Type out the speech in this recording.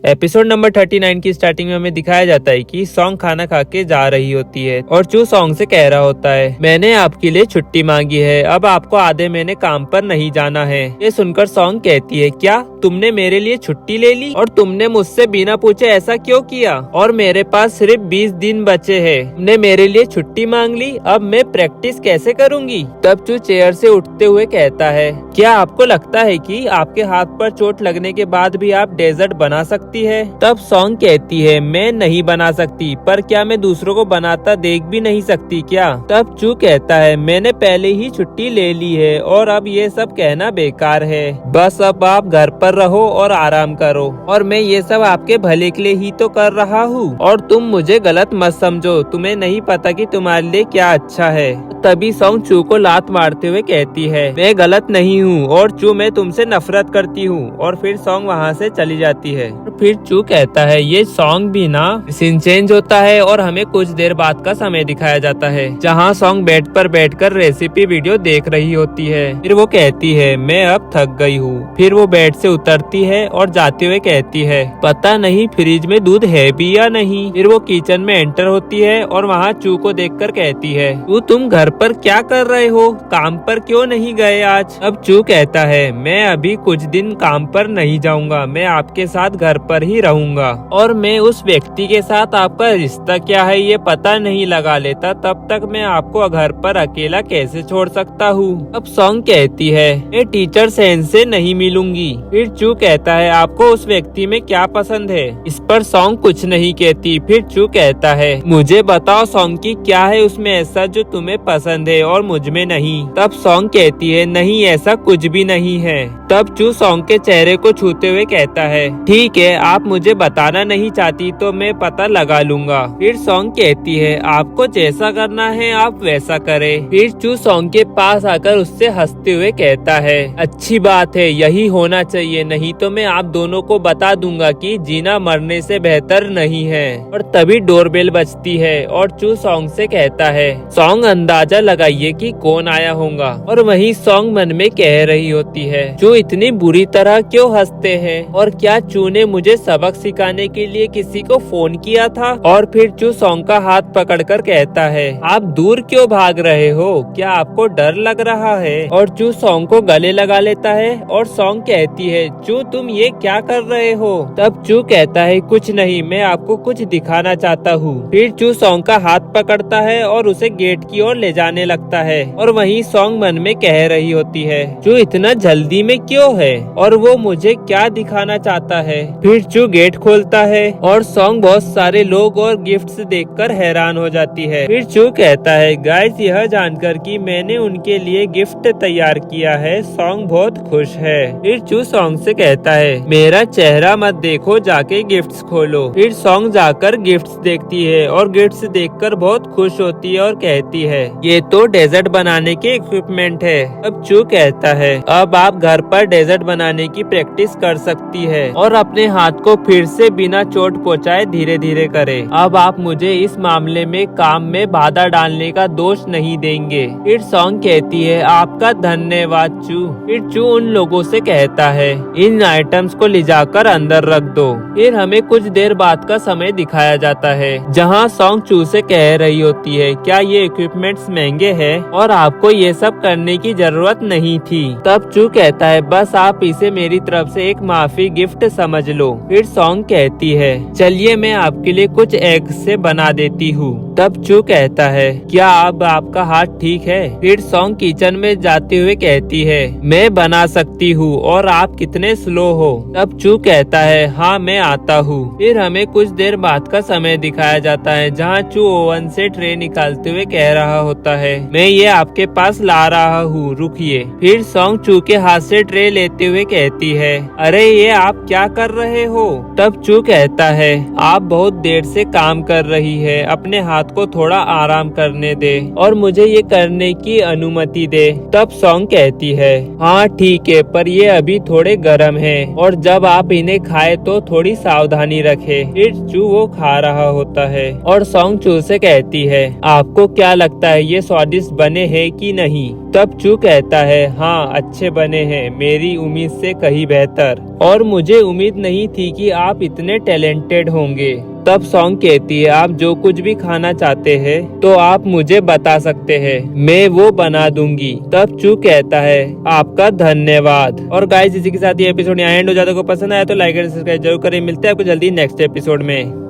Episode number 39 की starting में हमें दिखाया जाता है कि सॉन्ग खाना खा के जा रही होती है और चू सॉन्ग से कह रहा होता है, मैंने आपके लिए छुट्टी मांगी है, अब आपको आधे महीने काम पर नहीं जाना है। ये सुनकर सॉन्ग कहती है, क्या तुमने मेरे लिए छुट्टी ले ली और तुमने मुझसे बिना पूछे ऐसा क्यों किया? और मेरे पास सिर्फ 20 दिन बचे हैं, तुमने मेरे लिए छुट्टी मांग ली, अब मैं प्रैक्टिस कैसे करूँगी? तब चू चेयर से उठते हुए कहता है, क्या आपको लगता है कि आपके हाथ पर चोट लगने के बाद भी आप डेजर्ट बना सकती है? तब सॉन्ग कहती है, मैं नहीं बना सकती, पर क्या मैं दूसरों को बनाता देख भी नहीं सकती क्या? तब चू कहता है, मैंने पहले ही छुट्टी ले ली है और अब ये सब कहना बेकार है, बस अब आप घर पर रहो और आराम करो, और मैं ये सब आपके भले के लिए ही तो कर रहा हूँ, और तुम मुझे गलत मत समझो, तुम्हें नहीं पता कि तुम्हारे लिए क्या अच्छा है। तभी सॉन्ग चू को लात मारते हुए कहती है, मैं गलत नहीं हूँ और चू मैं तुमसे नफरत करती हूँ, और फिर सॉन्ग वहाँ से चली जाती है। फिर चू कहता है, ये सॉन्ग भी ना सीन चेंज होता है और हमें कुछ देर बाद का समय दिखाया जाता है, जहाँ सॉन्ग बेड पर बैठकर रेसिपी वीडियो देख रही होती है। फिर वो कहती है, मैं अब थक गई हूँ। फिर वो बेड से उतरती है और जाते हुए कहती है, पता नहीं फ्रिज में दूध है भी या नहीं। फिर वो किचन में एंटर होती है और वहाँ चू को देखकर कहती है, तुम घर पर क्या कर रहे हो, काम पर क्यों नहीं गए आज? अब चू कहता है, मैं अभी कुछ दिन काम पर नहीं जाऊंगा, मैं आपके साथ घर पर ही रहूंगा, और मैं उस व्यक्ति के साथ आपका रिश्ता क्या है ये पता नहीं लगा लेता, तब तक मैं आपको घर पर अकेला कैसे छोड़ सकता हूँ? अब सॉन्ग कहती है, मैं टीचर सेन से नहीं मिलूंगी। फिर चू कहता है, आपको उस व्यक्ति में क्या पसंद है? इस पर सॉन्ग कुछ नहीं कहती। फिर चू कहता है, मुझे बताओ सॉन्ग की क्या है उसमें ऐसा जो तुम्हें पसंद है और मुझ में नहीं? तब सॉन्ग कहती है, नहीं ऐसा कुछ भी नहीं है। तब चू सॉन्ग के चेहरे को छूते हुए कहता है, ठीक है, आप मुझे बताना नहीं चाहती तो मैं पता लगा लूंगा। फिर सॉन्ग कहती है, आपको जैसा करना है आप वैसा करें। फिर चू सॉन्ग के पास आकर उससे हंसते हुए कहता है, अच्छी बात है, यही होना चाहिए, नहीं तो मैं आप दोनों को बता दूंगा कि जीना मरने से बेहतर नहीं है। और तभी डोरबेल बजती है और चू सॉन्ग से कहता है, सॉन्ग अंदाजा लगाइए कि कौन आया होगा। और वही सॉन्ग मन में कह रही होती है, चू इतनी बुरी तरह क्यों हंसते हैं, और क्या चू ने मुझे सबक सिखाने के लिए किसी को फोन किया था? और फिर चू सॉन्ग का हाथ पकड़कर कहता है, आप दूर क्यों भाग रहे हो, क्या आपको डर लग रहा है? और चू सॉन्ग को गले लगा लेता है और सॉन्ग कहती है, चू तुम ये क्या कर रहे हो? तब चू कहता है, कुछ नहीं, मैं आपको कुछ दिखाना चाहता हूँ। फिर चू सॉन्ग का हाथ पकड़ता है और उसे गेट की ओर ले जाने लगता है, और वहीं सॉन्ग मन में कह रही होती है, चू इतना जल्दी में क्यों है और वो मुझे क्या दिखाना चाहता है? फिर चू गेट खोलता है और सॉन्ग बहुत सारे लोग और गिफ्ट्स देखकर हैरान हो जाती है। फिर चू कहता है, गाइस यह जानकर कि मैंने उनके लिए गिफ्ट तैयार किया है, सॉन्ग बहुत खुश है। फिर चू सॉन्ग से कहता है, मेरा चेहरा मत देखो, जाके गिफ्ट्स खोलो। फिर सॉन्ग जाकर गिफ्ट्स देखती है और गिफ्ट्स देखकर बहुत खुश होती है और कहती है, ये तो डेजर्ट बनाने के इक्विपमेंट है। अब चू कहता है, अब आप घर पर डेजर्ट बनाने की प्रैक्टिस कर सकती है और अपने हाथ को फिर से बिना चोट पहुँचाए धीरे धीरे करे। अब आप मुझे इस मामले में काम में बाधा डालने का दोष नहीं देंगे। फिर सॉन्ग कहती है, आपका धन्यवाद चू। फिर चू उन लोगों से कहता है, इन आइटम्स को ले जाकर अंदर रख दो। फिर हमें कुछ देर बाद का समय दिखाया जाता है, जहाँ सॉन्ग चू से कह रही होती है, क्या ये इक्विपमेंट्स महंगे हैं और आपको ये सब करने की जरूरत नहीं थी? तब चू कहता है, बस आप इसे मेरी तरफ से एक माफी गिफ्ट समझ लो। फिर सॉन्ग कहती है, चलिए मैं आपके लिए कुछ एग से बना देती हूँ। तब चू कहता है, क्या अब आपका हाथ ठीक है? फिर सॉन्ग किचन में जाते हुए कहती है, मैं बना सकती हूँ और आप कितने स्लो हो? तब चू कहता है, हाँ मैं आता हूँ। फिर हमें कुछ देर बाद का समय दिखाया जाता है, जहाँ चू ओवन से ट्रे निकालते हुए कह रहा होता है, मैं ये आपके पास ला रहा हूँ, रुकिए। फिर सॉन्ग चू के हाथ से ट्रे लेते हुए कहती है, अरे ये आप क्या कर रहे हो? तब चू कहता है, आप बहुत देर से काम कर रही है, अपने हाथ को थोड़ा आराम करने दे और मुझे ये करने की अनुमति दे। तब सॉन्ग कहती है, हाँ ठीक है, पर ये अभी थोड़े गर्म है और जब आप इन्हें खाए तो थोड़ी सावधानी रखे। फिर चू वो खा रहा होता है और सॉन्ग चू से कहती है, आपको क्या लगता है ये स्वादिष्ट बने हैं कि नहीं? तब चू कहता है, हाँ अच्छे बने हैं, मेरी उम्मीद से कहीं बेहतर, और मुझे उम्मीद नहीं थी कि आप इतने टैलेंटेड होंगे। तब सॉन्ग कहती है, आप जो कुछ भी खाना चाहते हैं तो आप मुझे बता सकते हैं, मैं वो बना दूंगी। तब चू कहता है, आपका धन्यवाद। और गाइस इसी के साथ ये एपिसोड यहाँ एंड हो जाता है। को पसंद आया तो लाइक एंड सब्सक्राइब जरूर करें। मिलते हैं आपको जल्दी नेक्स्ट एपिसोड में।